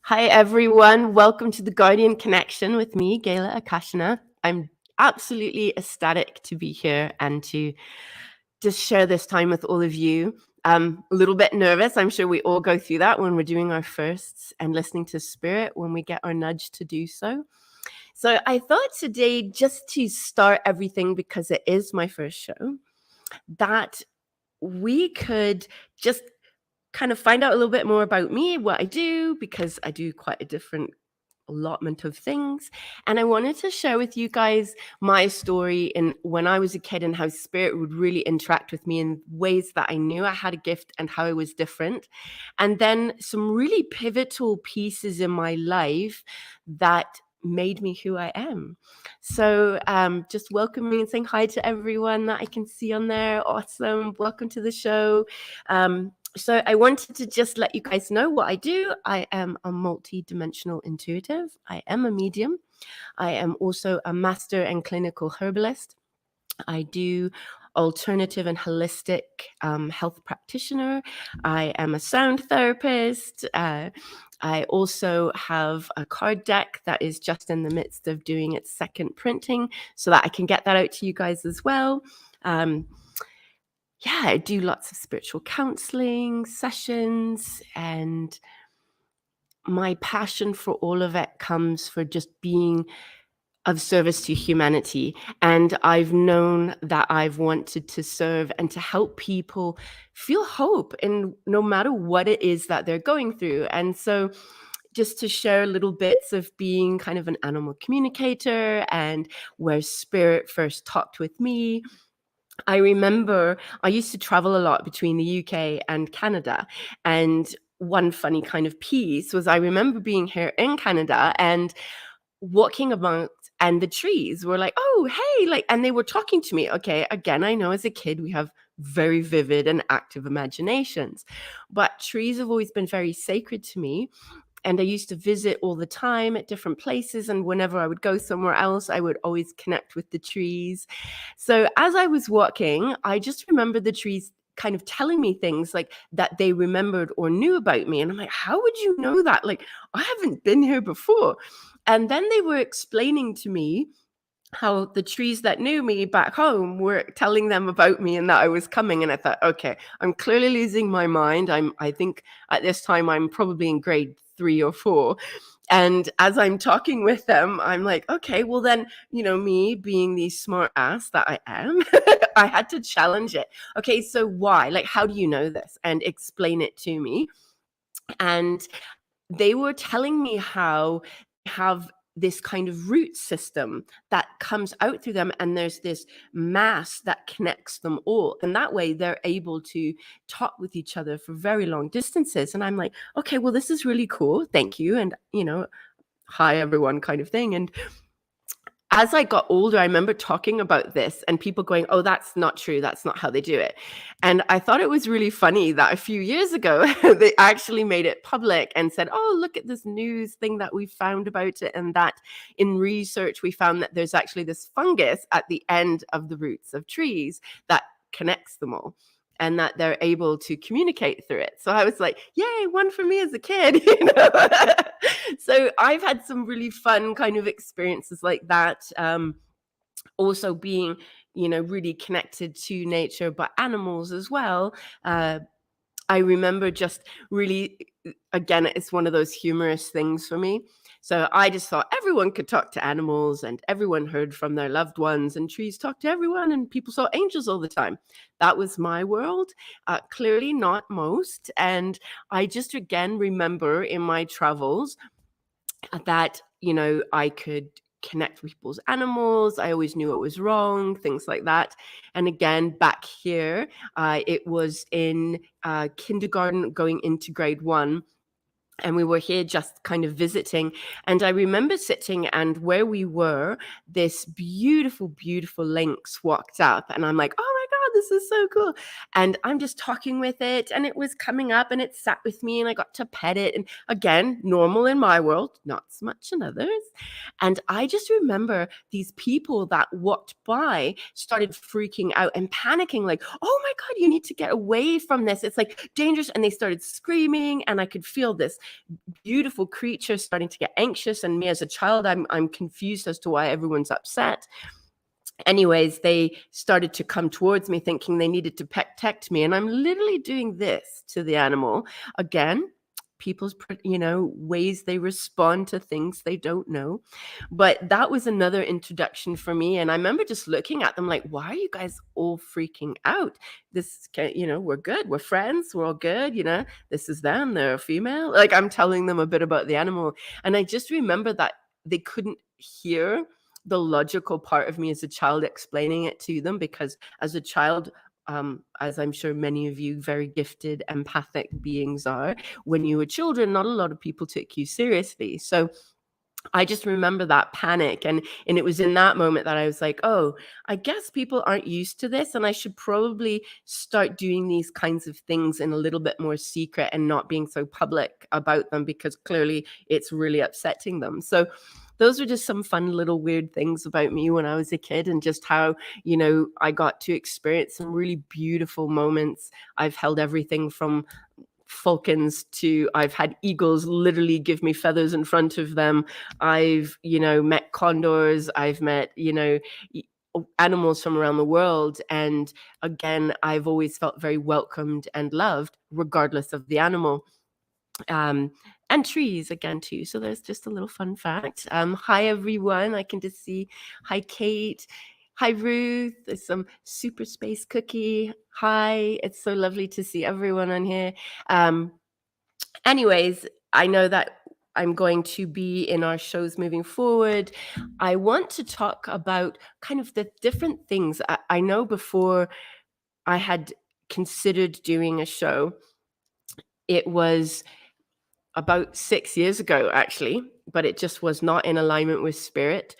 Hi, everyone. Welcome to the Guardian Connection with me, Gayla Akashana. I'm absolutely ecstatic to be here and to just share this time with all of you. I'm a little bit nervous. I'm sure we all go through that when we're doing our firsts and listening to spirit when we get our nudge to do so. So I thought today, just to start everything, because it is my first show, that we could just kind of find out a little bit more about me, what I do, because I do quite a different allotment of things. And I wanted to share with you guys my story in when I was a kid and how spirit would really interact with me in ways that I knew I had a gift and how I was different. And then some really pivotal pieces in my life that made me who I am. So just welcoming and saying hi to everyone that I can see on there. Awesome. Welcome to the show. So I wanted to just let you guys know what I do. I am a multi-dimensional intuitive. I am a medium. I am also a master and clinical herbalist. I do alternative and holistic health practitioner. I am a sound therapist. I also have a card deck that is just in the midst of doing its second printing so that I can get that out to you guys as well. I do lots of spiritual counseling sessions, and my passion for all of it comes for just being of service to humanity. And I've known that I've wanted to serve and to help people feel hope in no matter what it is that they're going through. And so just to share little bits of being kind of an animal communicator and where spirit first talked with me. I remember I used to travel a lot between the UK and Canada. And one funny kind of piece was I remember being here in Canada and walking amongst, and the trees were like, oh, hey, like, and they were talking to me. Okay, again, I know as a kid, we have very vivid and active imaginations, but trees have always been very sacred to me. And I used to visit all the time at different places. And whenever I would go somewhere else, I would always connect with the trees. So as I was walking, I just remembered the trees kind of telling me things like that they remembered or knew about me. And I'm like, how would you know that? Like, I haven't been here before. And then they were explaining to me how the trees that knew me back home were telling them about me and that I was coming. And I thought, okay, I'm clearly losing my mind. I think at this time I'm probably in grade 3 or 4. And as I'm talking with them, I'm like, okay, well then, me being the smart ass that I am, I had to challenge it. Okay, so why? Like, how do you know this? And explain it to me. And they were telling me how they have this kind of root system that comes out through them, and there's this mass that connects them all, and that way they're able to talk with each other for very long distances. And I'm like, okay, well, this is really cool, thank you. And hi everyone kind of thing. And as I got older, I remember talking about this and people going, oh, that's not true. That's not how they do it. And I thought it was really funny that a few years ago, they actually made it public and said, oh, look at this news thing that we found about it. And that in research, we found that there's actually this fungus at the end of the roots of trees that connects them all, and that they're able to communicate through it. So I was like, yay, one for me as a kid. So I've had some really fun kind of experiences like that. Also being, really connected to nature, but animals as well. I remember just really, again, it's one of those humorous things for me. So I just thought everyone could talk to animals and everyone heard from their loved ones, and trees talked to everyone and people saw angels all the time. That was my world. Clearly not most. And I just, again, remember in my travels that, I could connect with people's animals. I always knew it was wrong, things like that. And again, back here, it was in kindergarten going into grade 1. And we were here just kind of visiting. And I remember sitting, and where we were, this beautiful, beautiful lynx walked up. And I'm like, oh my this is so cool. And I'm just talking with it, and it was coming up and it sat with me, and I got to pet it. And again, normal in my world, not so much in others. And I just remember these people that walked by started freaking out and panicking, like, oh my God, you need to get away from this. It's like dangerous. And they started screaming, and I could feel this beautiful creature starting to get anxious. And me as a child, I'm confused as to why everyone's upset. Anyways, they started to come towards me thinking they needed to protect me. And I'm literally doing this to the animal. Again, people's, ways they respond to things they don't know. But that was another introduction for me. And I remember just looking at them like, why are you guys all freaking out? We're good. We're friends. We're all good. This is them. They're a female. Like, I'm telling them a bit about the animal. And I just remember that they couldn't hear the logical part of me as a child explaining it to them, because as a child, as I'm sure many of you very gifted empathic beings are, when you were children, not a lot of people took you seriously. So I just remember that panic. And it was in that moment that I was like, oh, I guess people aren't used to this. And I should probably start doing these kinds of things in a little bit more secret and not being so public about them, because clearly it's really upsetting them. So those are just some fun little weird things about me when I was a kid, and just how, I got to experience some really beautiful moments. I've held everything from falcons to I've had eagles literally give me feathers in front of them. I've, met condors. I've met, animals from around the world. And again, I've always felt very welcomed and loved, regardless of the animal. And trees again too. So there's just a little fun fact. Hi everyone. I can just see. Hi Kate. Hi Ruth. There's some super space cookie. Hi. It's so lovely to see everyone on here. Anyways, I know that I'm going to be in our shows moving forward. I want to talk about kind of the different things. I know before I had considered doing a show, it was about 6 years ago, actually, but it just was not in alignment with spirit.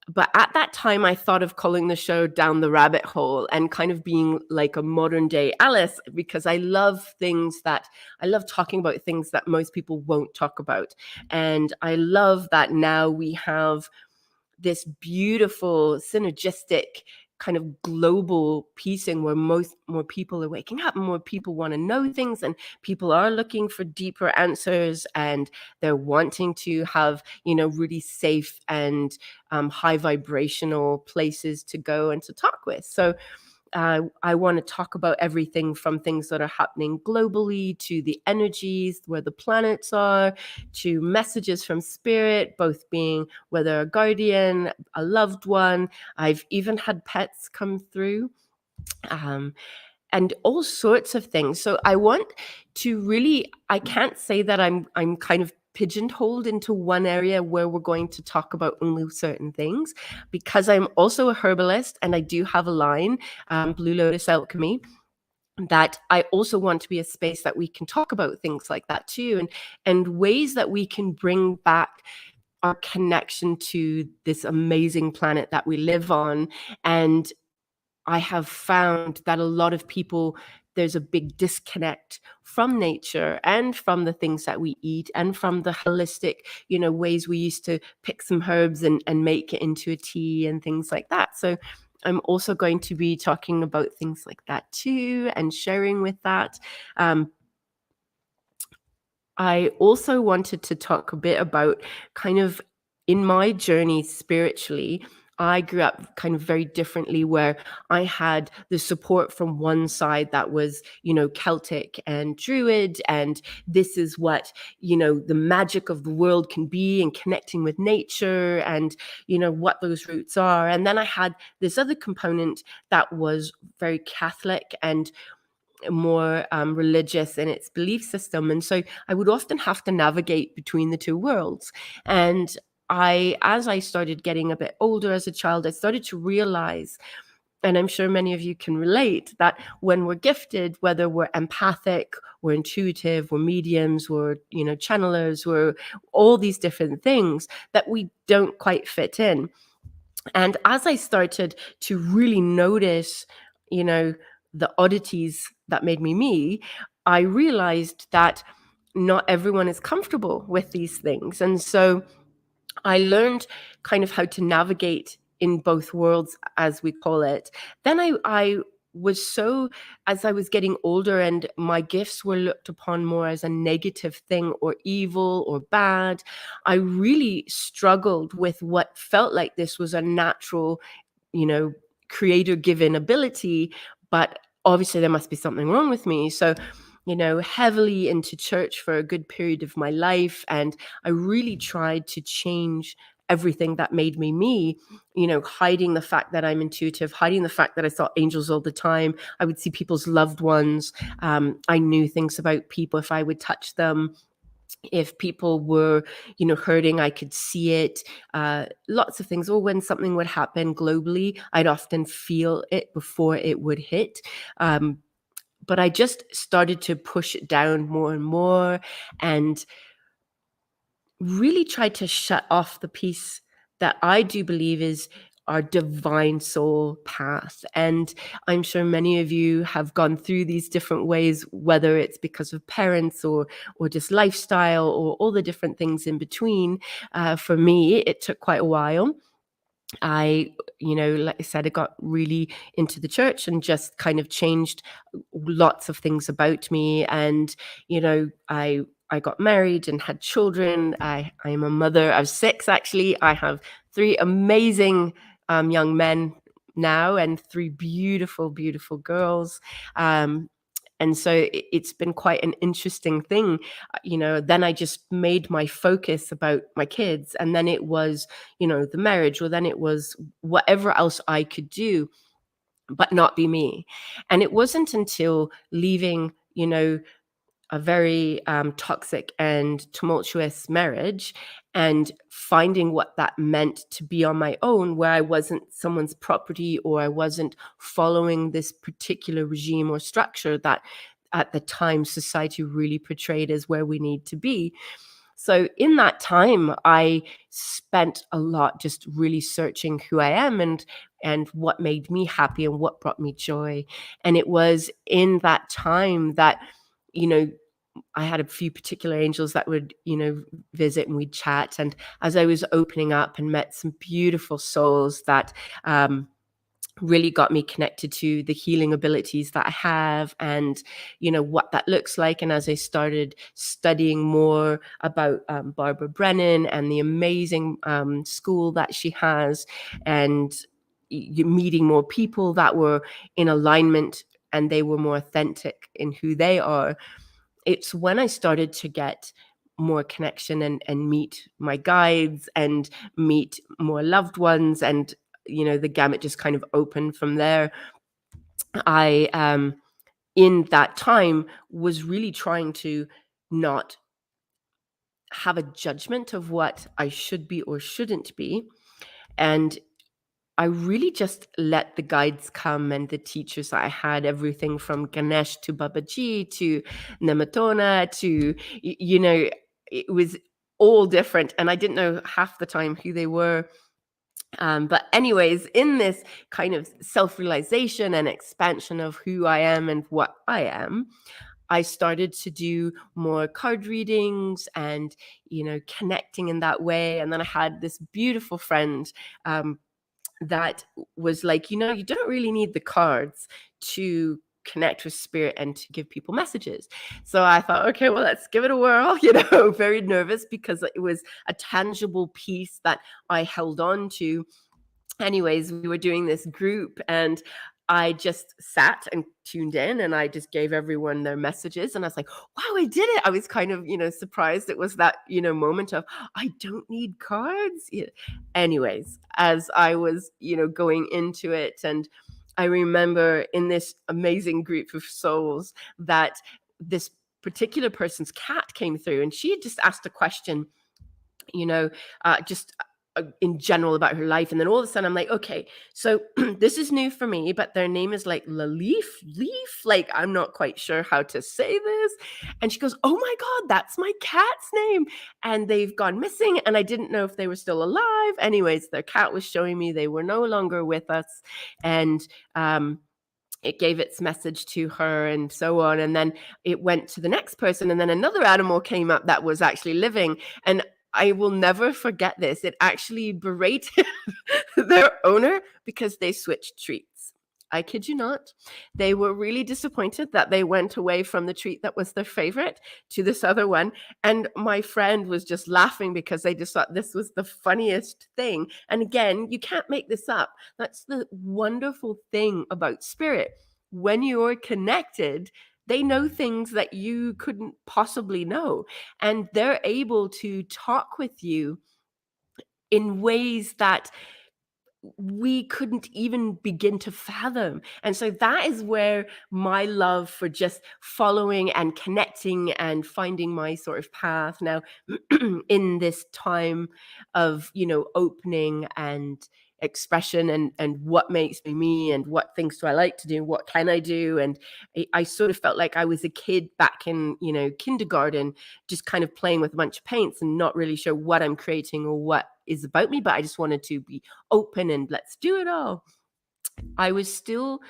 But at that time, I thought of calling the show Down the Rabbit Hole, and kind of being like a modern day Alice, because I love talking about things that most people won't talk about. And I love that now we have this beautiful synergistic kind of global piecing where more people are waking up and more people want to know things, and people are looking for deeper answers, and they're wanting to have, really safe and high vibrational places to go and to talk with. So I want to talk about everything from things that are happening globally, to the energies, where the planets are, to messages from spirit, both being whether a guardian, a loved one. I've even had pets come through, and all sorts of things. So I want to really, I can't say that I'm kind of pigeonholed into one area where we're going to talk about only certain things, because I'm also a herbalist, and I do have a line, Blue Lotus Alchemy, that I also want to be a space that we can talk about things like that too, and ways that we can bring back our connection to this amazing planet that we live on. And I have found that a lot of people, there's a big disconnect from nature and from the things that we eat, and from the holistic, ways we used to pick some herbs and make it into a tea and things like that. So I'm also going to be talking about things like that too, and sharing with that. I also wanted to talk a bit about kind of in my journey spiritually. I grew up kind of very differently, where I had the support from one side that was, Celtic and Druid, and this is what, the magic of the world can be, and connecting with nature, and, what those roots are. And then I had this other component that was very Catholic and more religious in its belief system. And so I would often have to navigate between the two worlds. And as I started getting a bit older as a child, I started to realize, and I'm sure many of you can relate, that when we're gifted, whether we're empathic, we're intuitive, we're mediums, we're, channelers, we're all these different things, that we don't quite fit in. And as I started to really notice, the oddities that made me me, I realized that not everyone is comfortable with these things. And so I learned kind of how to navigate in both worlds, as we call it. Then I was so, as I was getting older and my gifts were looked upon more as a negative thing or evil or bad, I really struggled with what felt like this was a natural, creator given ability, but obviously there must be something wrong with me. So, heavily into church for a good period of my life. And I really tried to change everything that made me me, hiding the fact that I'm intuitive, hiding the fact that I saw angels all the time. I would see people's loved ones. I knew things about people if I would touch them. If people were, hurting, I could see it. Lots of things. Or when something would happen globally, I'd often feel it before it would hit. But I just started to push it down more and more and really tried to shut off the piece that I do believe is our divine soul path. And I'm sure many of you have gone through these different ways, whether it's because of parents or just lifestyle or all the different things in between. For me, it took quite a while. Like I said, I got really into the church and just kind of changed lots of things about me. And, I got married and had children. I am a mother of 6, actually. I have 3 amazing young men now and 3 beautiful, beautiful girls. And so it's been quite an interesting thing. Then I just made my focus about my kids, and then it was, the marriage, or then it was whatever else I could do, but not be me. And it wasn't until leaving, a very toxic and tumultuous marriage and finding what that meant to be on my own, where I wasn't someone's property or I wasn't following this particular regime or structure that at the time society really portrayed as where we need to be. So in that time, I spent a lot just really searching who I am and what made me happy and what brought me joy. And it was in that time that, I had a few particular angels that would, visit and we'd chat. And as I was opening up and met some beautiful souls that really got me connected to the healing abilities that I have and, what that looks like. And as I started studying more about Barbara Brennan and the amazing school that she has, and meeting more people that were in alignment and they were more authentic in who they are, it's when I started to get more connection and meet my guides and meet more loved ones, and the gamut just kind of opened from there. I in that time was really trying to not have a judgment of what I should be or shouldn't be, and I really just let the guides come and the teachers that I had, everything from Ganesh to Babaji to Nematona to, it was all different. And I didn't know half the time who they were. But anyways, in this kind of self-realization and expansion of who I am and what I am, I started to do more card readings and, connecting in that way. And then I had this beautiful friend that was like, you don't really need the cards to connect with spirit and to give people messages. So I thought, okay, well, let's give it a whirl, very nervous because it was a tangible piece that I held on to. Anyways, we were doing this group and I just sat and tuned in and I just gave everyone their messages and I was like, wow, I did it. I was kind of, surprised it was that, moment of, I don't need cards. Yeah. Anyways, as I was, going into it, and I remember in this amazing group of souls that this particular person's cat came through and she had just asked a question, just in general about her life. And then all of a sudden I'm like, okay, so this is new for me, but their name is like Leaf, like, I'm not quite sure how to say this. And she goes, oh my God, that's my cat's name. And they've gone missing. And I didn't know if they were still alive. Anyways, their cat was showing me they were no longer with us. And, it gave its message to her and so on. And then it went to the next person. And then another animal came up that was actually living. And I will never forget this. It actually berated their owner because they switched treats. I kid you not. They were really disappointed that they went away from the treat that was their favorite to this other one. And my friend was just laughing because they just thought this was the funniest thing. And again, you can't make this up. That's the wonderful thing about spirit. When you're connected, they know things that you couldn't possibly know. And they're able to talk with you in ways that we couldn't even begin to fathom. And so that is where my love for just following and connecting and finding my sort of path now in this time of, opening and expression and what makes me and what things do I like to do, what can I do. And I sort of felt like I was a kid back in, kindergarten, just kind of playing with a bunch of paints and not really sure what I'm creating or what is about me, but I just wanted to be open and let's do it all. I was still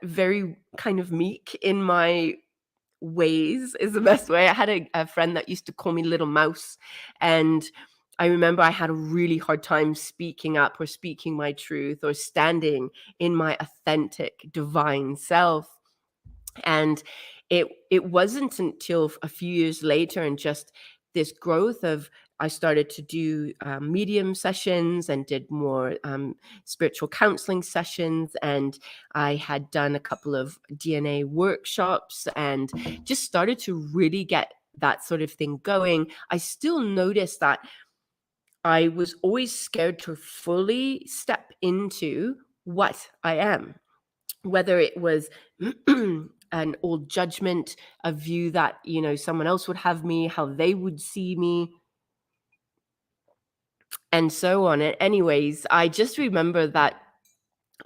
very kind of meek in my ways, is the best way. I had a friend that used to call me Little Mouse, and I remember I had a really hard time speaking up or speaking my truth or standing in my authentic divine self. And it wasn't until a few years later and just this growth of I started to do medium sessions and did more spiritual counseling sessions. And I had done a couple of DNA workshops and just started to really get that sort of thing going. I still noticed that I was always scared to fully step into what I am, whether it was an old judgment, a view that, someone else would have me, how they would see me, and so on. And anyways, I just remember that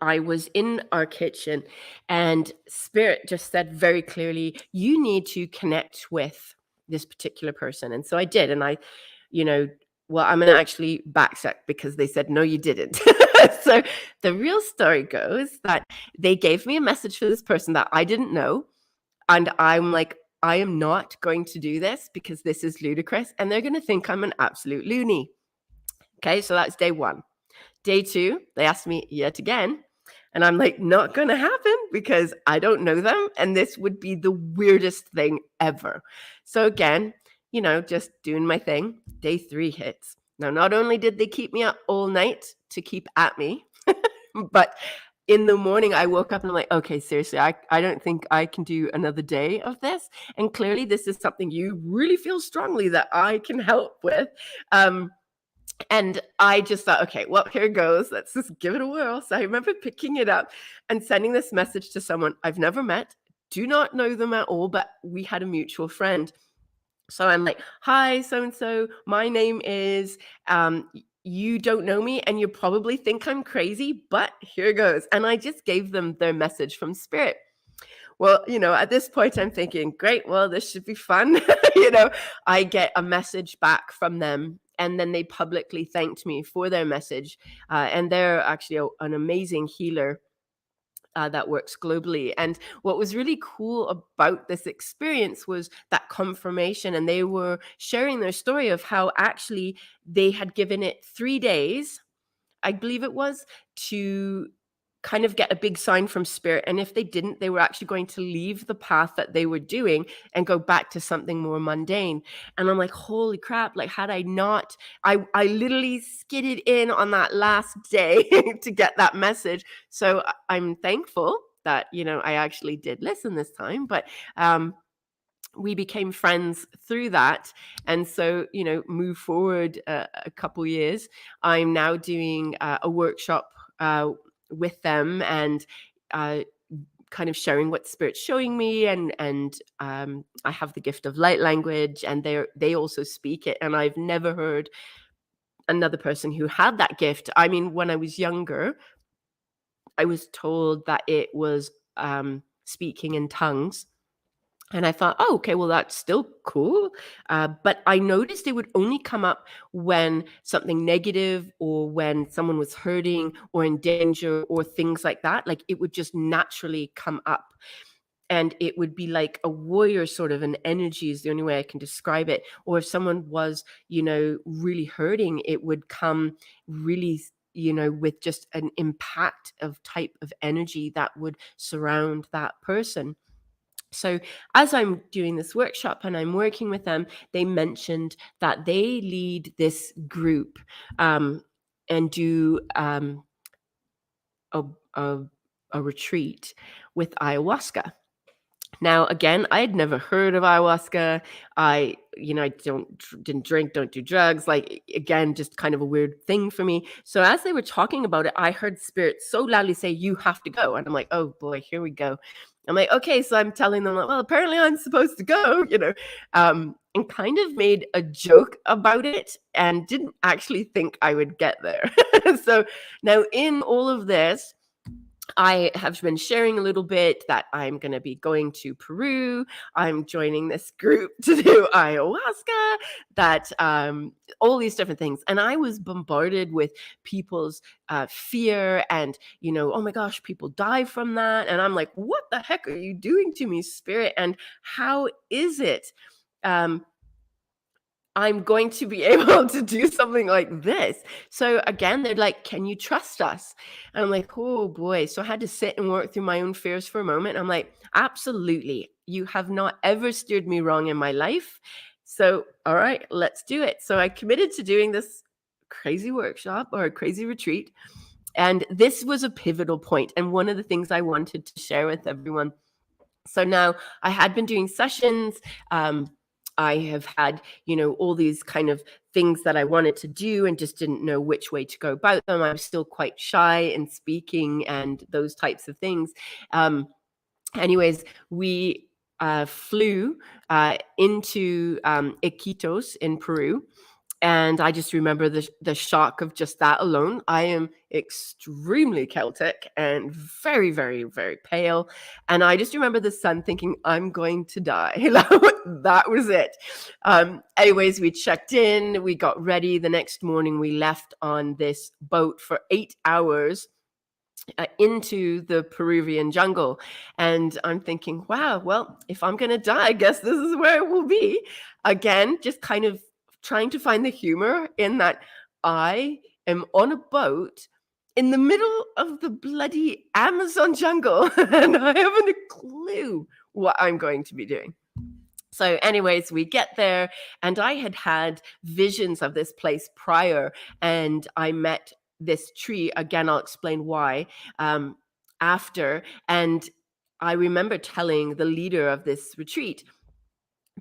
I was in our kitchen and Spirit just said very clearly, you need to connect with this particular person. And so I did. And well, I'm going to actually backtrack because they said, no, you didn't. So the real story goes that they gave me a message for this person that I didn't know. And I'm like, I am not going to do this because this is ludicrous. And they're going to think I'm an absolute loony. Okay, so that's day one. Day two, they asked me yet again. And I'm like, not going to happen because I don't know them. And this would be the weirdest thing ever. So again, just doing my thing. Day three hits. Now, not only did they keep me up all night to keep at me, but in the morning, I woke up and I'm like, okay, seriously, I don't think I can do another day of this. And clearly, this is something you really feel strongly that I can help with. And I just thought, okay, well, here goes. Let's just give it a whirl. So I remember picking it up and sending this message to someone I've never met, do not know them at all, but we had a mutual friend. So I'm like, hi, so-and-so, my name is, you don't know me and you probably think I'm crazy, but here goes. And I just gave them their message from Spirit. Well, at this point I'm thinking, great, well, this should be fun. I get a message back from them and then they publicly thanked me for their message. And they're actually an amazing healer that works globally. And what was really cool about this experience was that confirmation. And they were sharing their story of how actually they had given it 3 days, I believe it was, to kind of get a big sign from Spirit. And if they didn't, they were actually going to leave the path that they were doing and go back to something more mundane. And I'm like, holy crap, like had I not, I literally skidded in on that last day to get that message. So I'm thankful that, I actually did listen this time, but we became friends through that. And so, move forward a couple years, I'm now doing a workshop with them and kind of sharing what Spirit's showing me. And I have the gift of light language and they also speak it. And I've never heard another person who had that gift. I mean, when I was younger, I was told that it was speaking in tongues. And I thought, oh, okay, well, that's still cool. But I noticed it would only come up when something negative or when someone was hurting or in danger or things like that. Like it would just naturally come up. And it would be like a warrior sort of an energy is the only way I can describe it. Or if someone was, really hurting, it would come really, with just an impact of type of energy that would surround that person. So as I'm doing this workshop and I'm working with them, they mentioned that they lead this group and do a, a, a retreat with ayahuasca. Now, again, I had never heard of ayahuasca. I didn't drink, don't do drugs. Like, again, just kind of a weird thing for me. So as they were talking about it, I heard spirit so loudly say, "You have to go." And I'm like, oh boy, here we go. I'm like, okay. So I'm telling them, like, well, apparently I'm supposed to go, and kind of made a joke about it and didn't actually think I would get there. So now in all of this, I have been sharing a little bit that I'm going to be going to Peru. I'm joining this group to do ayahuasca, that all these different things. And I was bombarded with people's fear and, oh my gosh, people die from that. And I'm like, what the heck are you doing to me, spirit? And how is it? I'm going to be able to do something like this. So again, they're like, can you trust us? And I'm like, oh boy. So I had to sit and work through my own fears for a moment. I'm like, absolutely. You have not ever steered me wrong in my life. So, all right, let's do it. So I committed to doing this crazy workshop or a crazy retreat. And this was a pivotal point. And one of the things I wanted to share with everyone. So now I had been doing sessions. I have had, all these kind of things that I wanted to do and just didn't know which way to go about them. I was still quite shy in speaking and those types of things. Anyways, we flew into Iquitos in Peru. And I just remember the shock of just that alone. I am extremely Celtic and very, very, very pale. And I just remember the sun thinking, I'm going to die. That was it. Anyways, we checked in, we got ready. The next morning, we left on this boat for 8 hours into the Peruvian jungle. And I'm thinking, wow, well, if I'm going to die, I guess this is where it will be. Again, just kind of trying to find the humor in that I am on a boat in the middle of the bloody Amazon jungle and I haven't a clue what I'm going to be doing. So anyways, we get there and I had visions of this place prior, and I met this tree. Again, I'll explain why after. And I remember telling the leader of this retreat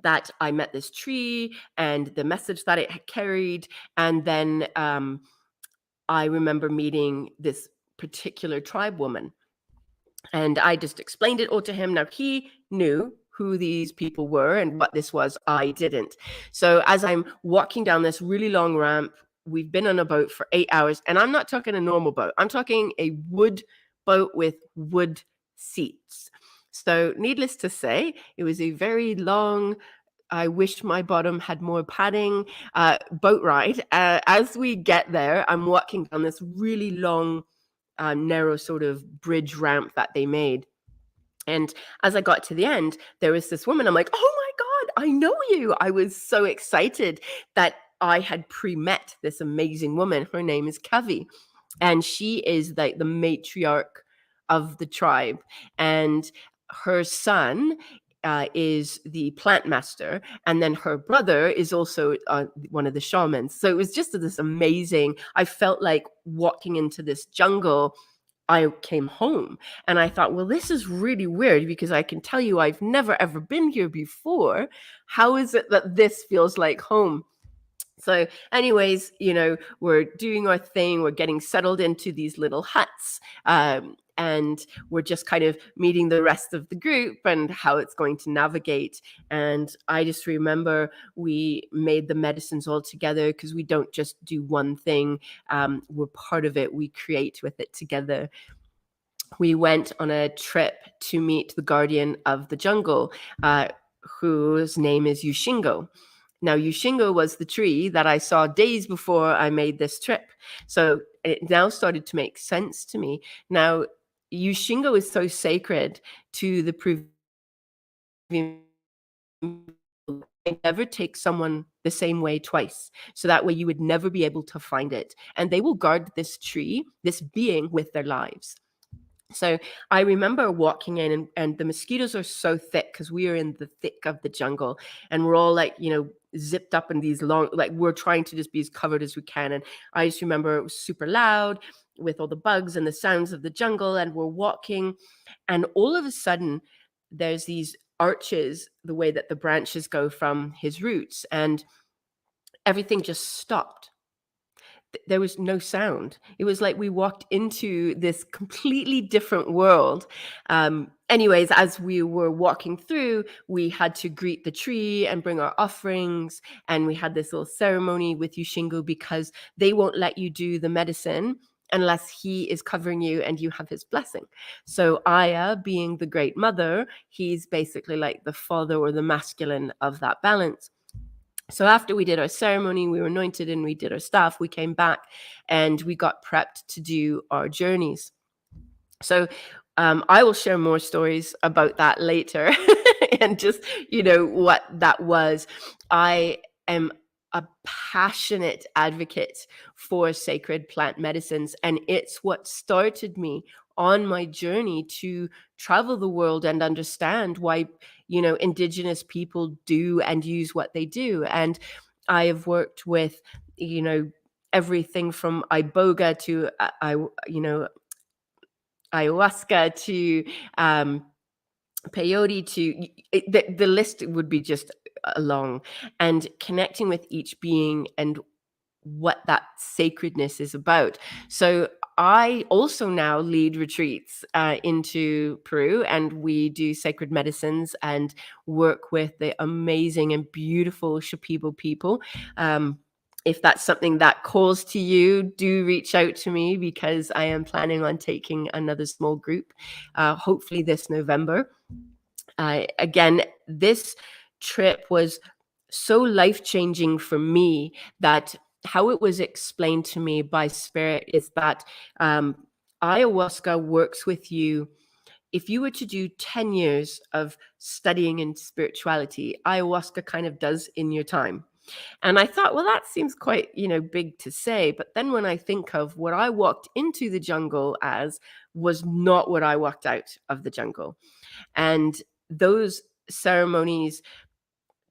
that I met this tree and the message that it had carried. And then I remember meeting this particular tribe woman. And I just explained it all to him. Now, he knew who these people were and what this was. I didn't. So as I'm walking down this really long ramp, we've been on a boat for 8 hours. And I'm not talking a normal boat. I'm talking a wood boat with wood seats. So needless to say, it was a very long, I wish my bottom had more padding boat ride. As we get there, I'm walking down this really long, narrow sort of bridge ramp that they made. And as I got to the end, there was this woman. I'm like, oh my God, I know you. I was so excited that I had pre-met this amazing woman. Her name is Kavi. And she is like the matriarch of the tribe. And her son is the plant master, and then her brother is also one of the shamans. So it was just this amazing, I felt like walking into this jungle, I came home. And I thought, well, this is really weird because I can tell you I've never ever been here before. How is it that this feels like home? So anyways, we're doing our thing. We're getting settled into these little huts. And we're just kind of meeting the rest of the group and how it's going to navigate. And I just remember we made the medicines all together because we don't just do one thing. We're part of it. We create with it together. We went on a trip to meet the guardian of the jungle. whose name is Yushingo. Now, Yushingo was the tree that I saw days before I made this trip. So it now started to make sense to me. Now, Yushingo is so sacred to the Peruvian. They never take someone the same way twice. So that way you would never be able to find it. And they will guard this tree, this being, with their lives. So I remember walking in, and the mosquitoes are so thick because we are in the thick of the jungle, and we're all like, zipped up in these long, like we're trying to just be as covered as we can. And I just remember it was super loud with all the bugs and the sounds of the jungle, and we're walking, and all of a sudden there's these arches, the way that the branches go from his roots, and everything just stopped. There was no sound. It was like we walked into this completely different world. Anyways, as we were walking through, we had to greet the tree and bring our offerings. And we had this little ceremony with Yushingo because they won't let you do the medicine unless he is covering you and you have his blessing. So Aya, being the great mother, he's basically like the father or the masculine of that balance. So after we did our ceremony, we were anointed and we did our stuff, we came back and we got prepped to do our journeys. So I will share more stories about that later and just, what that was. I am a passionate advocate for sacred plant medicines, and it's what started me on my journey to travel the world and understand why, indigenous people do and use what they do. And I have worked with, everything from iboga to, ayahuasca to peyote to the list would be just long, and connecting with each being and what that sacredness is about. So I also now lead retreats into Peru, and we do sacred medicines and work with the amazing and beautiful Shipibo people. If that's something that calls to you, do reach out to me because I am planning on taking another small group, hopefully this November. Again, this trip was so life-changing for me that how it was explained to me by spirit is that ayahuasca works with you. If you were to do 10 years of studying in spirituality, ayahuasca kind of does in your time. And I thought, well, that seems quite, big to say. But then when I think of what I walked into the jungle as was not what I walked out of the jungle. And those ceremonies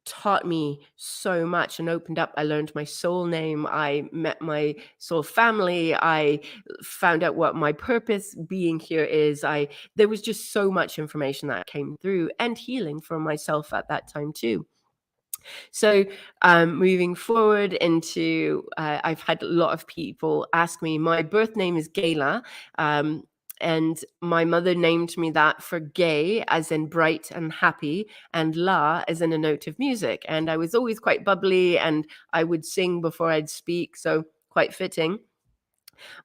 taught me so much and opened up. I learned my soul name. I met my soul family. I found out what my purpose being here is. There was just so much information that came through, and healing for myself at that time too. So moving forward into, I've had a lot of people ask me, my birth name is Gayla. And my mother named me that for gay, as in bright and happy, and la, as in a note of music. And I was always quite bubbly, and I would sing before I'd speak, so quite fitting.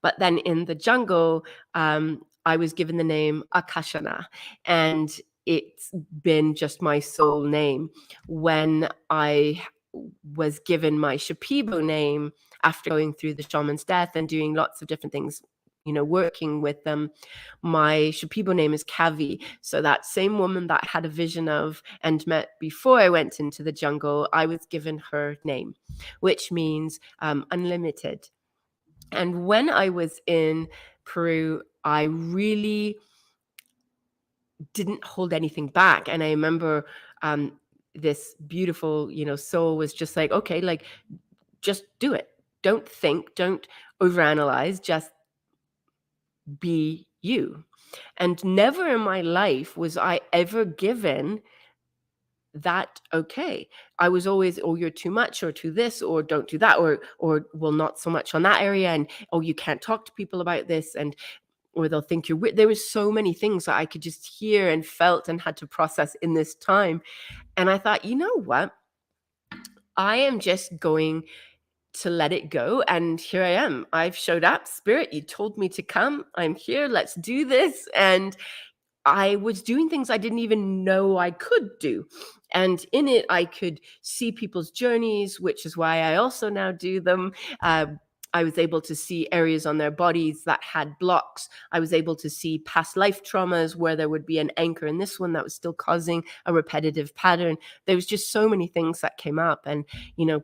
But then in the jungle, I was given the name Akashana, and it's been just my soul name. When I was given my Shipibo name after going through the shaman's death and doing lots of different things, working with them, my Shipibo name is Kavi. So that same woman that I had a vision of and met before I went into the jungle, I was given her name, which means unlimited. And when I was in Peru, I really didn't hold anything back. And I remember this beautiful, soul was just like, okay, like, just do it. Don't think, don't overanalyze, just be you. And never in my life was I ever given that okay. I was always, oh, you're too much, or too this, or don't do that, or well, not so much on that area, and oh, you can't talk to people about this, and or they'll think you're weird. There was so many things that I could just hear and felt and had to process in this time. And I thought, you know what? I am just going to let it go. And here I am. I've showed up. Spirit, you told me to come. I'm here. Let's do this. And I was doing things I didn't even know I could do. And in it, I could see people's journeys, which is why I also now do them. Uh, I was able to see areas on their bodies that had blocks. I was able to see past life traumas where there would be an anchor in this one that was still causing a repetitive pattern. There was just so many things that came up, and,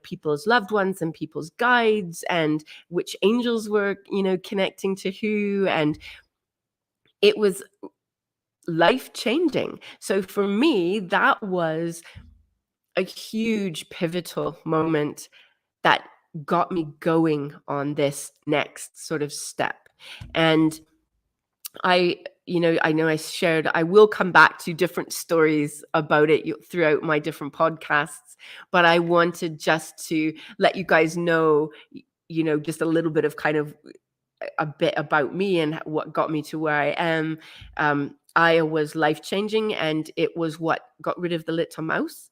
people's loved ones and people's guides, and which angels were, connecting to who. And it was life-changing. So for me, that was a huge pivotal moment that got me going on this next sort of step. And I know I will come back to different stories about it throughout my different podcasts, but I wanted just to let you guys know, just a little bit of kind of a bit about me and what got me to where I am. I was life-changing, and it was what got rid of the little mouse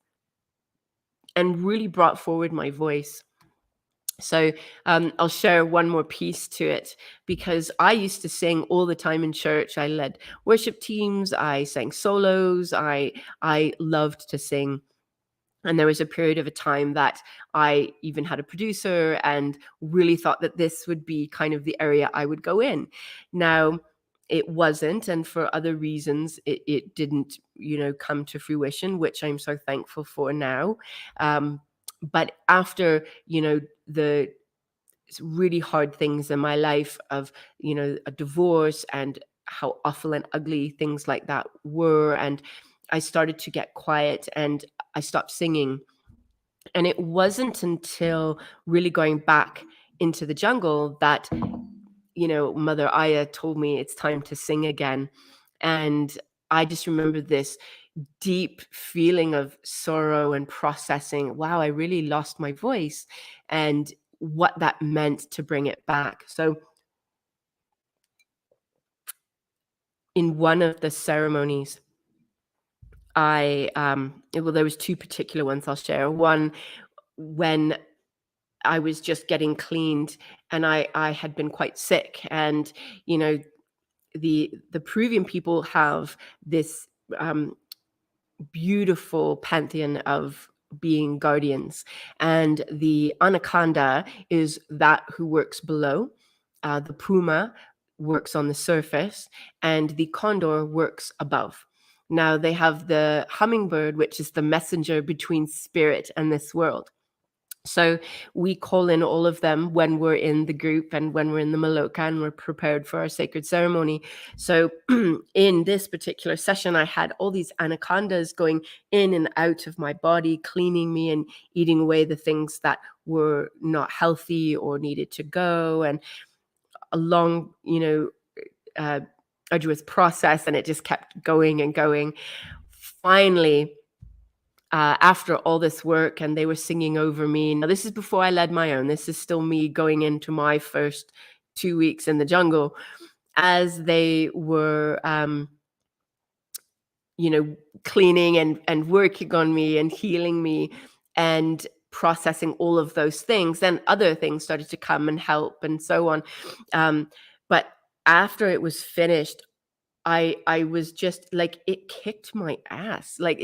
and really brought forward my voice. So I'll share one more piece to it, because I used to sing all the time in church. I led worship teams. I sang solos. I loved to sing. And there was a period of a time that I even had a producer and really thought that this would be kind of the area I would go in. Now, it wasn't, and for other reasons, it didn't, come to fruition, which I'm so thankful for now. But after, the really hard things in my life of, a divorce and how awful and ugly things like that were, and I started to get quiet and I stopped singing. And it wasn't until really going back into the jungle that, Mother Aya told me it's time to sing again. And I just remember this deep feeling of sorrow and processing. Wow, I really lost my voice, and what that meant to bring it back. So in one of the ceremonies, there was two particular ones I'll share. One, when I was just getting cleaned and I had been quite sick, and the Peruvian people have this beautiful pantheon of being guardians, and the anaconda is that who works below, the puma works on the surface, and the condor works above. Now they have the hummingbird, which is the messenger between spirit and this world. So we call in all of them when we're in the group and when we're in the Maloka and we're prepared for our sacred ceremony. So in this particular session, I had all these anacondas going in and out of my body, cleaning me and eating away the things that were not healthy or needed to go. And a long, arduous process, and it just kept going and going. Finally, after all this work, and they were singing over me. Now, this is before I led my own. This is still me going into my first 2 weeks in the jungle. As they were, cleaning and working on me and healing me and processing all of those things, then other things started to come and help and so on. But after it was finished, I was just like, it kicked my ass. Like,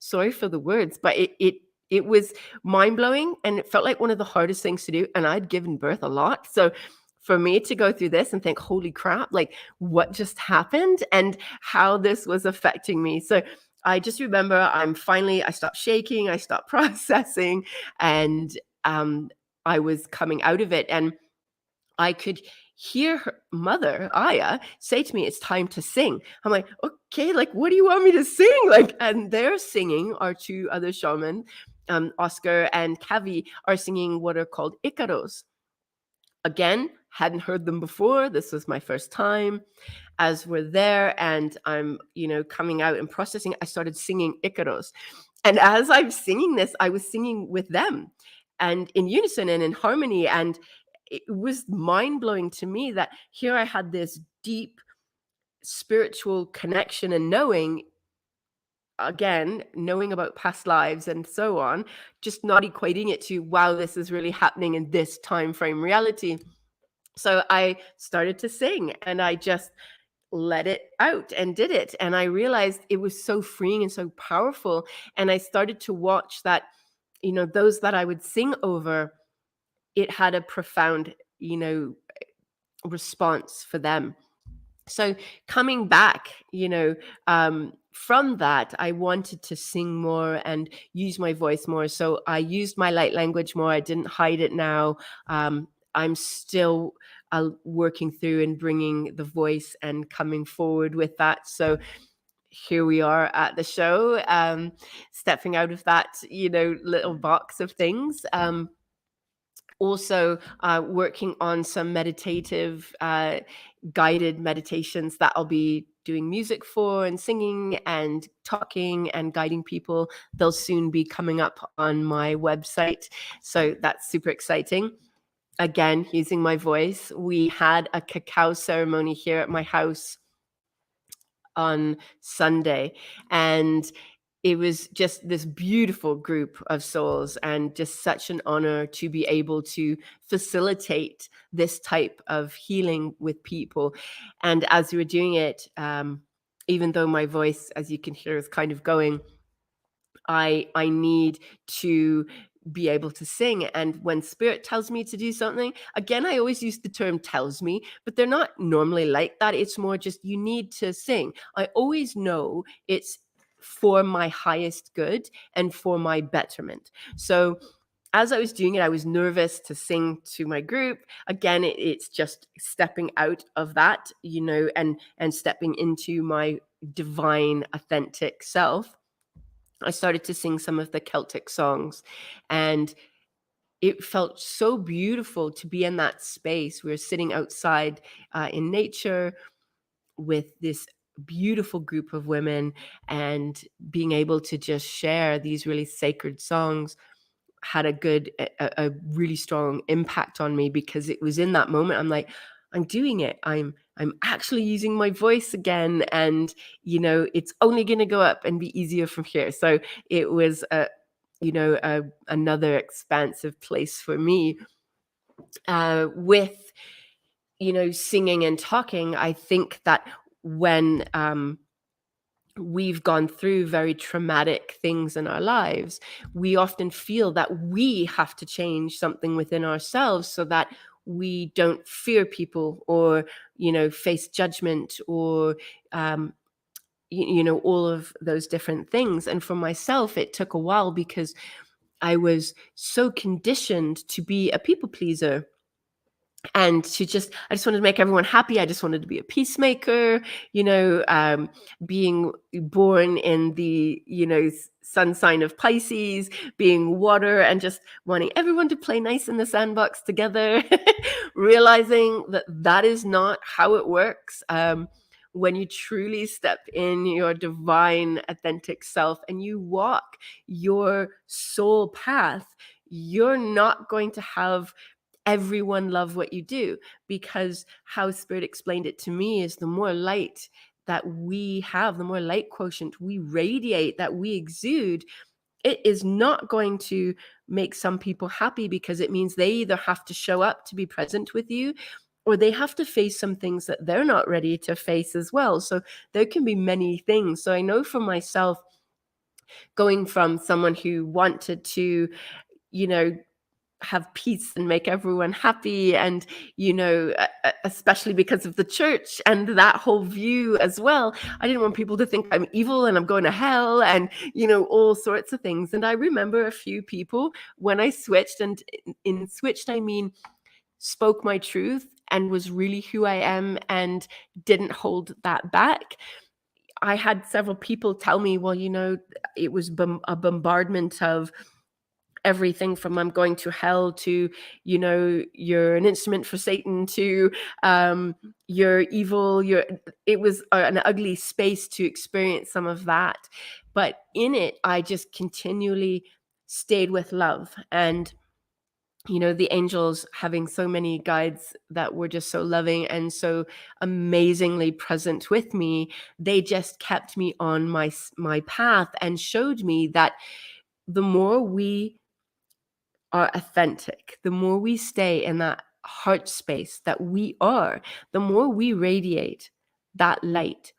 sorry for the words, but it was mind-blowing, and it felt like one of the hardest things to do. And I'd given birth a lot. So for me to go through this and think, holy crap, like what just happened and how this was affecting me. So I just remember I stopped shaking, I stopped processing, and I was coming out of it. And I could hear her mother, Aya, say to me, it's time to sing. I'm like, okay, like, what do you want me to sing? Like, and they're singing, our two other shamans, Oscar and Kavi, are singing what are called Icaros. Again, hadn't heard them before. This was my first time. As we're there and I'm, coming out and processing, I started singing Icaros. And as I'm singing this, I was singing with them and in unison and in harmony. And it was mind-blowing to me that here I had this deep spiritual connection and knowing about past lives and so on, just not equating it to, wow, this is really happening in this time frame reality. So I started to sing, and I just let it out and did it. And I realized it was so freeing and so powerful. And I started to watch that, those that I would sing over, it had a profound, response for them. So coming back, from that, I wanted to sing more and use my voice more. So I used my light language more. I didn't hide it now. I'm still working through and bringing the voice and coming forward with that. So here we are at the show, stepping out of that, little box of things. Also working on some meditative guided meditations that I'll be doing music for and singing and talking and guiding people. They'll soon be coming up on my website. So that's super exciting. Again, using my voice. We had a cacao ceremony here at my house on Sunday, and it was just this beautiful group of souls, and just such an honor to be able to facilitate this type of healing with people. And as we were doing it, even though my voice, as you can hear, is kind of going, I need to be able to sing. And when spirit tells me to do something, again, I always use the term tells me, but they're not normally like that. It's more just, you need to sing. I always know it's for my highest good and for my betterment. So as I was doing it, I was nervous to sing to my group. Again, it's just stepping out of that, and stepping into my divine, authentic self. I started to sing some of the Celtic songs, and it felt so beautiful to be in that space. We were sitting outside in nature with this beautiful group of women, and being able to just share these really sacred songs had a really strong impact on me, because it was in that moment I'm like, I'm doing it. I'm actually using my voice again, and it's only going to go up and be easier from here. So it was another expansive place for me with singing and talking. I think that when we've gone through very traumatic things in our lives, we often feel that we have to change something within ourselves so that we don't fear people, or face judgment, or all of those different things. And for myself, it took a while, because I was so conditioned to be a people pleaser, and I just wanted to make everyone happy. I just wanted to be a peacemaker, being born in the sun sign of Pisces, being water, and just wanting everyone to play nice in the sandbox together. Realizing that that is not how it works. When you truly step in your divine authentic self and you walk your soul path, you're not going to have everyone love what you do, because how spirit explained it to me is, the more light that we have, the more light quotient we radiate, that we exude, it is not going to make some people happy, because it means they either have to show up to be present with you, or they have to face some things that they're not ready to face as well. So there can be many things. So I know for myself, going from someone who wanted to have peace and make everyone happy, and especially because of the church and that whole view as well, I didn't want people to think I'm evil and I'm going to hell, and all sorts of things. And I remember a few people, when I switched, and in switched I mean spoke my truth and was really who I am and didn't hold that back. I had several people tell me, well, it was a bombardment of everything from I'm going to hell to, you're an instrument for Satan, to you're evil. It was an ugly space to experience some of that. But in it, I just continually stayed with love. And the angels, having so many guides that were just so loving and so amazingly present with me, they just kept me on my path and showed me that the more we are authentic, the more we stay in that heart space that we are, the more we radiate, that light,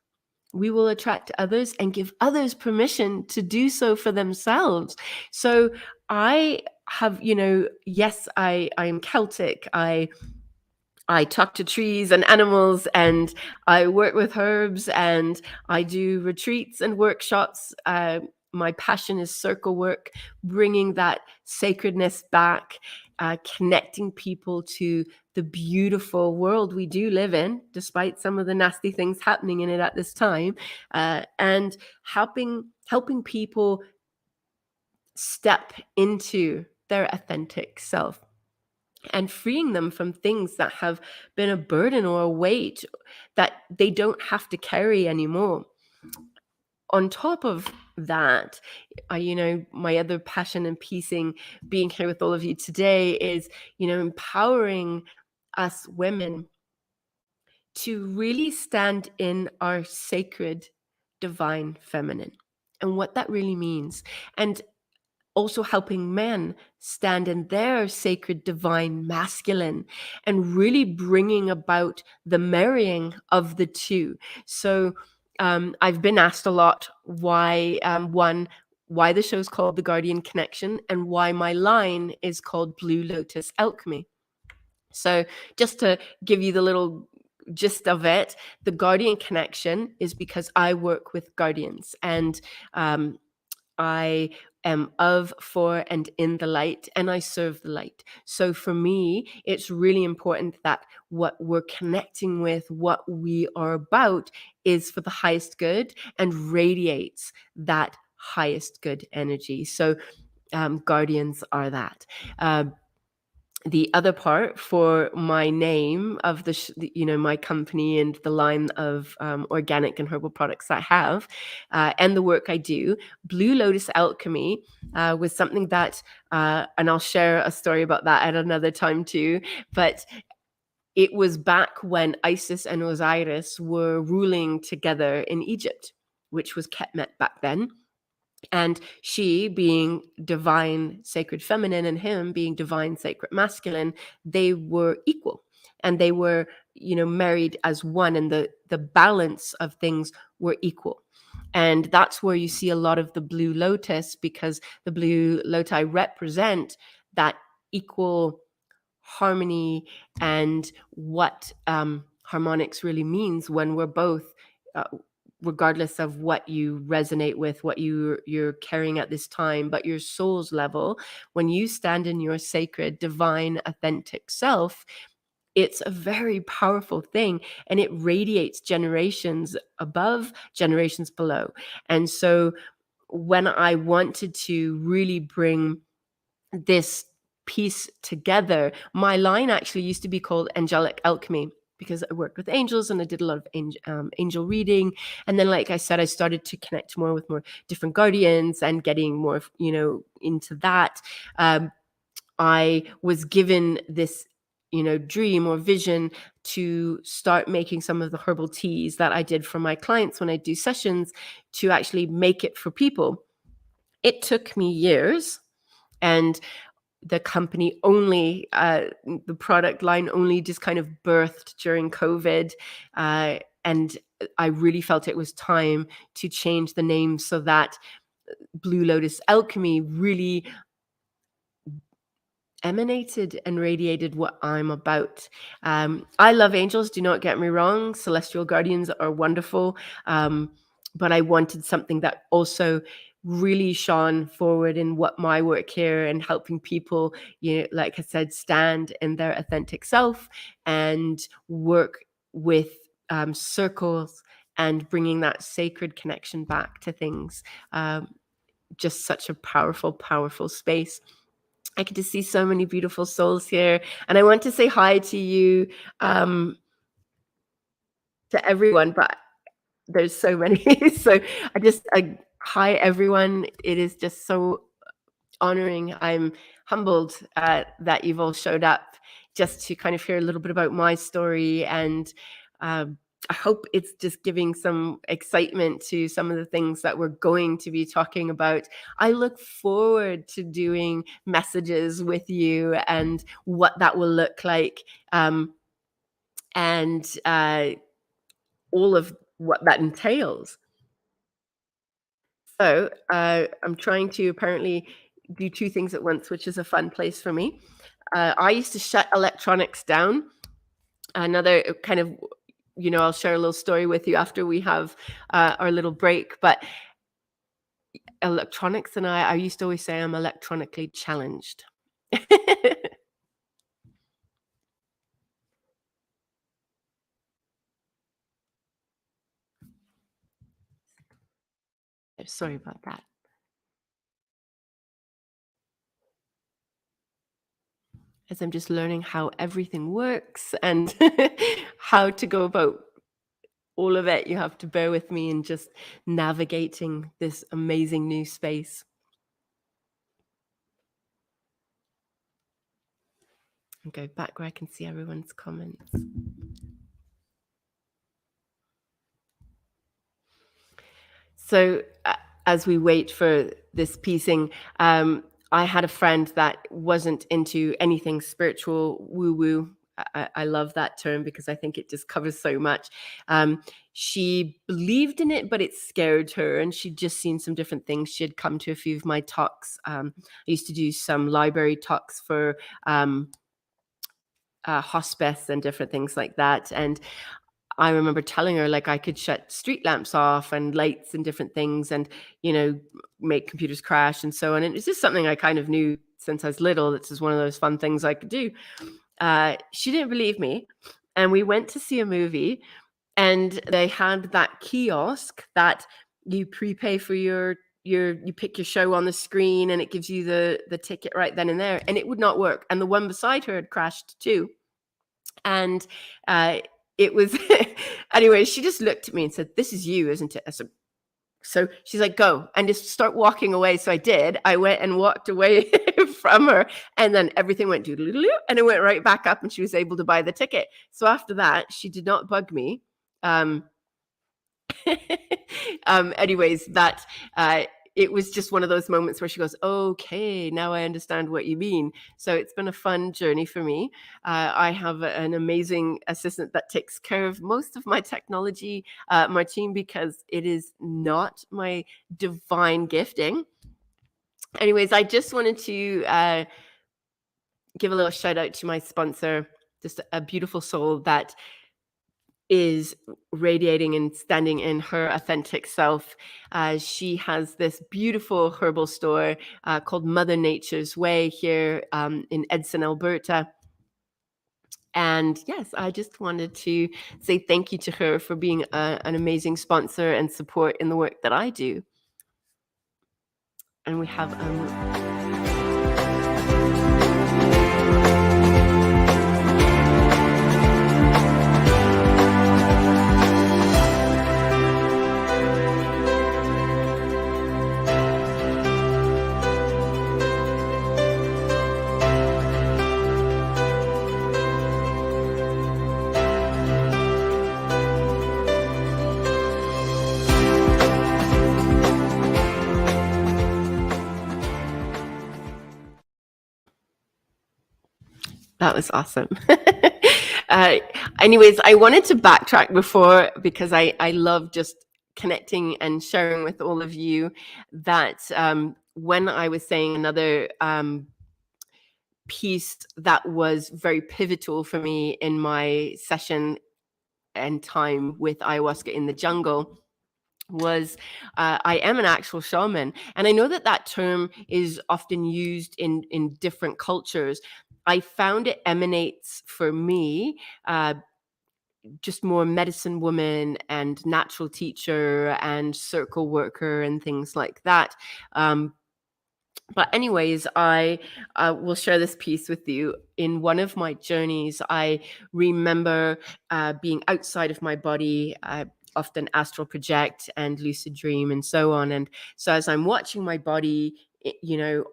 we will attract others and give others permission to do so for themselves. So I have, yes, I'm Celtic. I talk to trees and animals, and I work with herbs, and I do retreats and workshops. My passion is circle work, bringing that sacredness back, connecting people to the beautiful world we do live in, despite some of the nasty things happening in it at this time, and helping people step into their authentic self and freeing them from things that have been a burden or a weight that they don't have to carry anymore. On top of that, my other passion and piecing, being here with all of you today, is, empowering us women to really stand in our sacred divine feminine and what that really means. And also helping men stand in their sacred divine masculine and really bringing about the marrying of the two. So I've been asked a lot why the show's called The Guardian Connection and why my line is called Blue Lotus Alchemy. So just to give you the little gist of it, the Guardian Connection is because I work with guardians, and I am of, for, and in the light, and I serve the light. So for me, it's really important that what we're connecting with, what we are about, is for the highest good and radiates that highest good energy. So guardians are that. The other part for my name of my company and the line of organic and herbal products I have, and the work I do, Blue Lotus Alchemy was something that, and I'll share a story about that at another time too, but it was back when Isis and Osiris were ruling together in Egypt, which was Kemet back then. And she being divine sacred feminine and him being divine sacred masculine, they were equal, and they were married as one, and the balance of things were equal. And that's where you see a lot of the blue lotus, because the blue loti represent that equal harmony and what harmonics really means when we're both regardless of what you resonate with, what you're carrying at this time, but your soul's level, when you stand in your sacred, divine, authentic self, it's a very powerful thing, and it radiates generations above, generations below. And so when I wanted to really bring this piece together, my line actually used to be called Angelic Alchemy, because I worked with angels and I did a lot of angel reading. And then, like I said, I started to connect more with more different guardians and getting more, into that. I was given this, dream or vision to start making some of the herbal teas that I did for my clients when I do sessions, to actually make it for people. It took me years, and the company only, the product line only just kind of birthed during COVID. And I really felt it was time to change the name so that Blue Lotus Alchemy really emanated and radiated what I'm about. I love angels, do not get me wrong. Celestial guardians are wonderful. But I wanted something that also really shone forward in what my work here, and helping people, like I said, stand in their authentic self and work with circles and bringing that sacred connection back to things. Just such a powerful, powerful space. I get to see so many beautiful souls here, and I want to say hi to you, to everyone, but there's so many. So hi everyone. It is just so honoring. I'm humbled that you've all showed up just to kind of hear a little bit about my story, and I hope it's just giving some excitement to some of the things that we're going to be talking about. I look forward to doing messages with you and what that will look like. And all of what that entails. So, I'm trying to apparently do 2 things at once, which is a fun place for me. I used to shut electronics down. Another kind of, I'll share a little story with you after we have our little break. But electronics and I used to always say I'm electronically challenged. Sorry about that. As I'm just learning how everything works and how to go about all of it. You have to bear with me in just navigating this amazing new space. And go back where I can see everyone's comments. So, as we wait for this piecing, I had a friend that wasn't into anything spiritual, woo woo. I love that term because I think it just covers so much. She believed in it, but it scared her, and she'd just seen some different things. She had come to a few of my talks. I used to do some library talks for hospice and different things like that. And I remember telling her, like, I could shut street lamps off and lights and different things and, make computers crash and so on. And it's just something I kind of knew since I was little. This is one of those fun things I could do. She didn't believe me. And we went to see a movie, and they had that kiosk that you prepay for you pick your show on the screen and it gives you the ticket right then and there. And it would not work. And the one beside her had crashed too. And it was anyway, she just looked at me and said, "This is you, isn't it?" I said, so she's like, "Go and just start walking away." So I did. I went and walked away from her, and then everything went doodle and it went right back up, and she was able to buy the ticket. So after that, she did not bug me. Um, anyways, that it was just one of those moments where she goes, "Okay, now I understand what you mean." So it's been a fun journey for me. I have an amazing assistant that takes care of most of my technology, Martine, because it is not my divine gifting. Anyways, I just wanted to give a little shout out to my sponsor, just a beautiful soul that is radiating and standing in her authentic self. She has this beautiful herbal store called Mother Nature's Way here in Edson, Alberta. And yes, I just wanted to say thank you to her for being an amazing sponsor and support in the work that I do. And we have that was awesome. Anyways, I wanted to backtrack before because I love just connecting and sharing with all of you that when I was saying another piece that was very pivotal for me in my session and time with ayahuasca in the jungle was I am an actual shaman. And I know that that term is often used in different cultures. I found it emanates for me just more medicine woman and natural teacher and circle worker and things like that. But anyways, I will share this piece with you. In one of my journeys, I remember being outside of my body. I often astral project and lucid dream and so on. And so as I'm watching my body,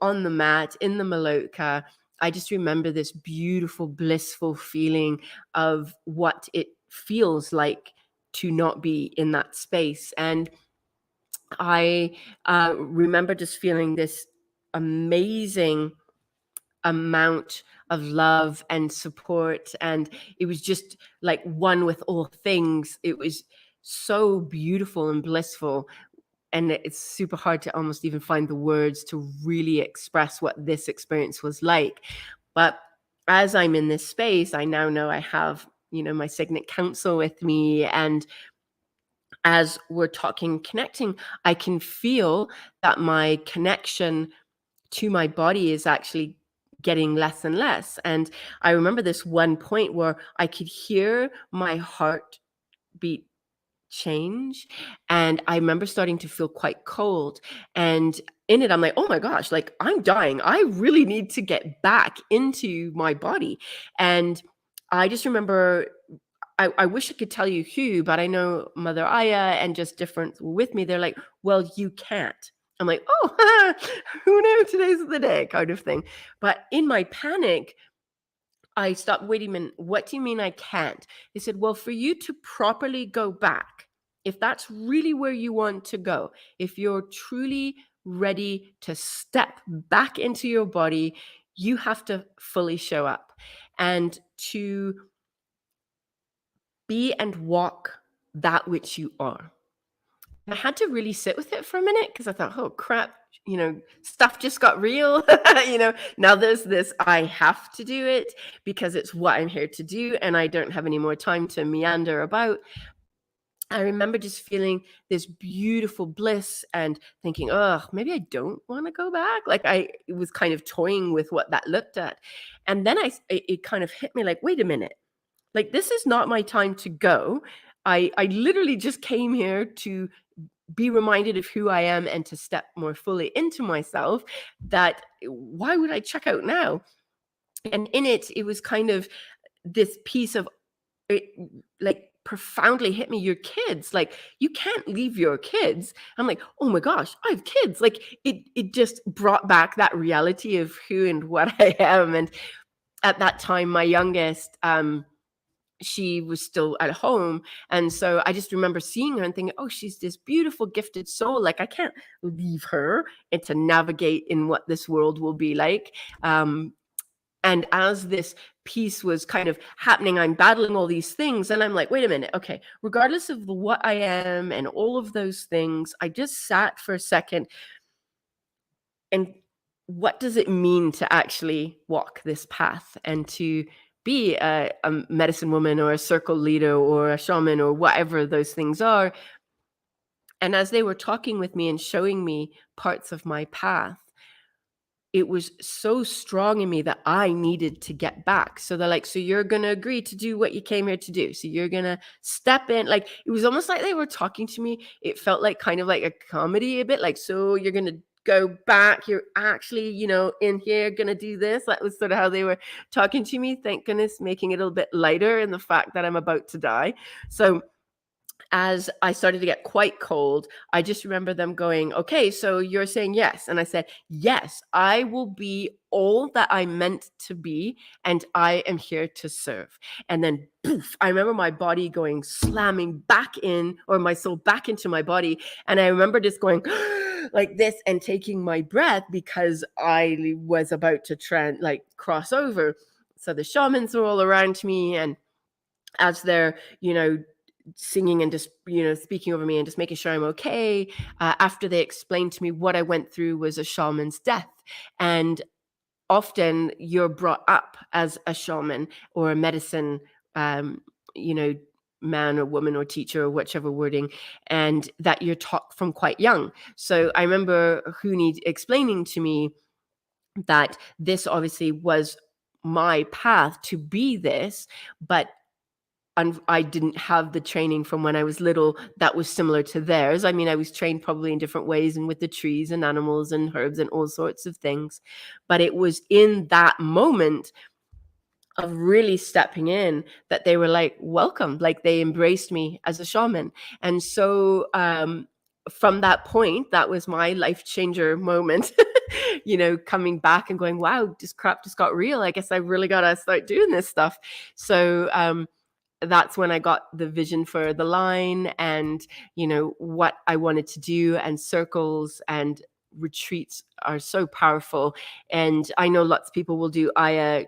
on the mat in the maloka, I just remember this beautiful, blissful feeling of what it feels like to not be in that space. And I remember just feeling this amazing amount of love and support. And it was just like one with all things. It was so beautiful and blissful. And it's super hard to almost even find the words to really express what this experience was like. But as I'm in this space, I now know I have, my Signet Council with me. And as we're talking, connecting, I can feel that my connection to my body is actually getting less and less. And I remember this one point where I could hear my heartbeat change, and I remember starting to feel quite cold. And in it, I'm like, oh my gosh, like I'm dying. I really need to get back into my body. And I just remember, I wish I could tell you who, but I know Mother Aya and just different with me. They're like, well, you can't. I'm like, oh, who knew today's the day kind of thing. But in my panic, I stopped. Wait a minute. What do you mean I can't? They said, well, for you to properly go back, if that's really where you want to go, if you're truly ready to step back into your body, you have to fully show up and to be and walk that which you are. I had to really sit with it for a minute because I thought, oh crap, stuff just got real. Now there's this, I have to do it because it's what I'm here to do, and I don't have any more time to meander about. I remember just feeling this beautiful bliss and thinking, oh, maybe I don't want to go back. Like I was kind of toying with what that looked at. And then it kind of hit me like, wait a minute, like this is not my time to go. I literally just came here to be reminded of who I am and to step more fully into myself. That why would I check out now? And in it was kind of this piece of it, like profoundly hit me. Your kids, like you can't leave your kids. I'm like, oh my gosh, I have kids. Like it just brought back that reality of who and what I am. And at that time, my youngest, she was still at home. And so I just remember seeing her and thinking, oh, she's this beautiful, gifted soul. Like I can't leave her and to navigate in what this world will be like. And as this piece was kind of happening, I'm battling all these things. And I'm like, wait a minute. Okay. Regardless of what I am and all of those things, I just sat for a second. And what does it mean to actually walk this path and to be a medicine woman or a circle leader or a shaman or whatever those things are? And as they were talking with me and showing me parts of my path, it was so strong in me that I needed to get back. So they're like, so you're going to agree to do what you came here to do. So you're going to step in. Like, it was almost like they were talking to me. It felt like kind of like a comedy a bit, like, so you're going to go back. You're actually, in here going to do this. That was sort of how they were talking to me. Thank goodness, making it a little bit lighter in the fact that I'm about to die. So as I started to get quite cold, I just remember them going, okay, so you're saying yes. And I said, yes, I will be all that I meant to be, and I am here to serve. And then poof, I remember my body going slamming back in, or my soul back into my body. And I remember just going like this and taking my breath because I was about to cross over. So the shamans were all around me, and as they're, singing and just speaking over me and just making sure I'm okay, after they explained to me what I went through was a shaman's death. And often you're brought up as a shaman or a medicine you know man or woman or teacher or whichever wording, and that you're taught from quite young. So I remember Huni explaining to me that this obviously was my path to be this, but I didn't have the training from when I was little that was similar to theirs. I mean, I was trained probably in different ways and with the trees and animals and herbs and all sorts of things. But it was in that moment of really stepping in that they were like, welcome, like they embraced me as a shaman. And so from that point, that was my life changer moment, coming back and going, wow, this crap just got real. I guess I really got to start doing this stuff. So that's when I got the vision for the line and, what I wanted to do. And circles and retreats are so powerful. And I know lots of people will do Aya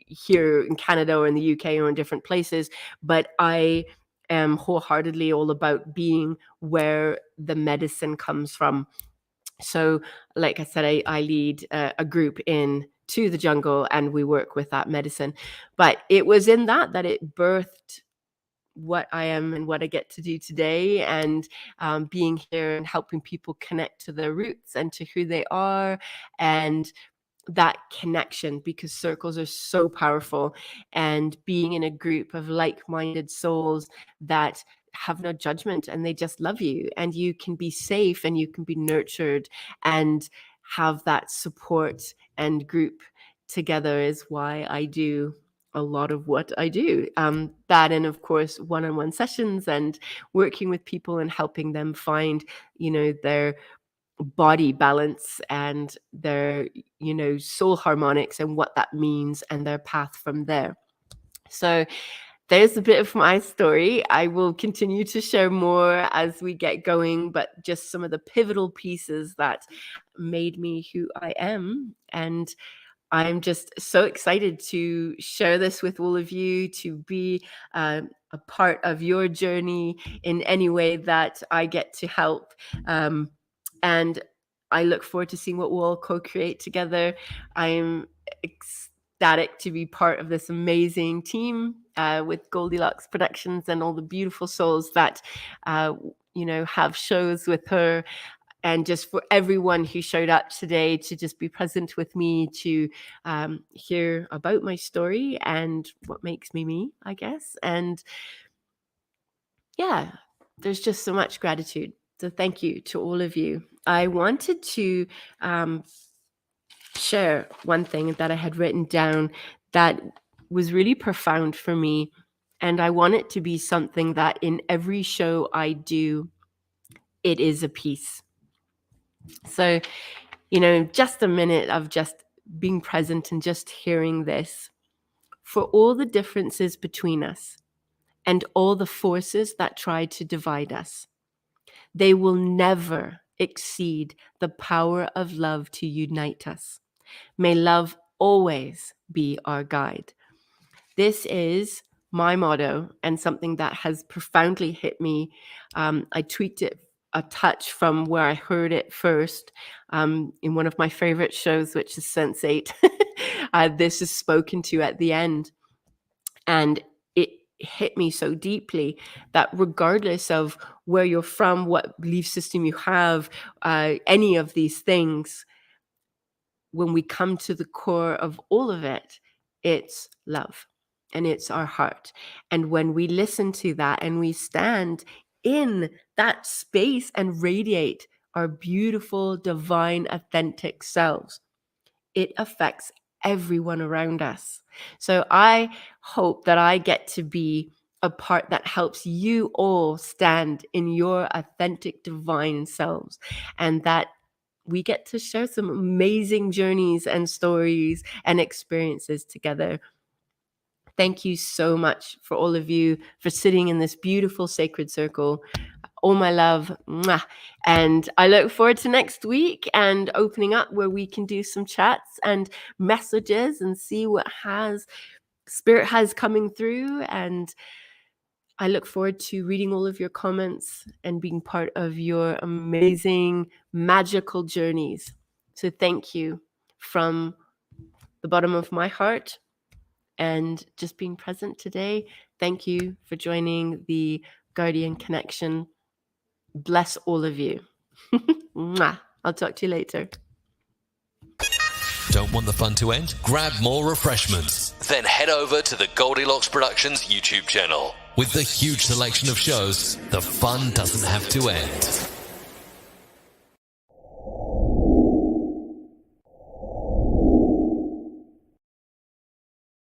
here in Canada or in the UK or in different places, but I am wholeheartedly all about being where the medicine comes from. So, like I said, I lead a group in to the jungle, and we work with that medicine. But it was in that it birthed what I am and what I get to do today, and being here and helping people connect to their roots and to who they are, and that connection, because circles are so powerful, and being in a group of like-minded souls that have no judgment and they just love you, and you can be safe and you can be nurtured and have that support and group together is why I do a lot of what I do. That, and of course, one-on-one sessions and working with people and helping them find, their body balance and their, soul harmonics and what that means and their path from there. So there's a bit of my story. I will continue to share more as we get going, but just some of the pivotal pieces that made me who I am. And I'm just so excited to share this with all of you, to be a part of your journey in any way that I get to help. And I look forward to seeing what we'll all co-create together. I'm ecstatic to be part of this amazing team with Goldylocks Productions and all the beautiful souls that, have shows with her. And just for everyone who showed up today to just be present with me, to hear about my story and what makes me me, I guess. And yeah, there's just so much gratitude. So thank you to all of you. I wanted to share one thing that I had written down that was really profound for me. And I want it to be something that in every show I do, it is a piece. So, just a minute of just being present and just hearing this. For all the differences between us and all the forces that try to divide us, they will never exceed the power of love to unite us. May love always be our guide. This is my motto, and something that has profoundly hit me. I tweaked it a touch from where I heard it first in one of my favorite shows, which is Sense8. This is spoken to at the end. And it hit me so deeply that regardless of where you're from, what belief system you have, any of these things, when we come to the core of all of it, it's love and it's our heart. And when we listen to that and we stand in that space and radiate our beautiful, divine, authentic selves, it affects everyone around us. So I hope that I get to be a part that helps you all stand in your authentic, divine selves, and that we get to share some amazing journeys and stories and experiences together. Thank you so much for all of you for sitting in this beautiful sacred circle. All my love. Mwah. And I look forward to next week and opening up where we can do some chats and messages and see what Spirit has coming through. And I look forward to reading all of your comments and being part of your amazing, magical journeys. So thank you from the bottom of my heart, and just being present today. Thank you for joining the Guardian Connection. Bless all of you. Mwah. I'll talk to you later. Don't want the fun to end? Grab more refreshments. Then head over to the Goldylocks Productions YouTube channel. With the huge selection of shows, the fun doesn't have to end.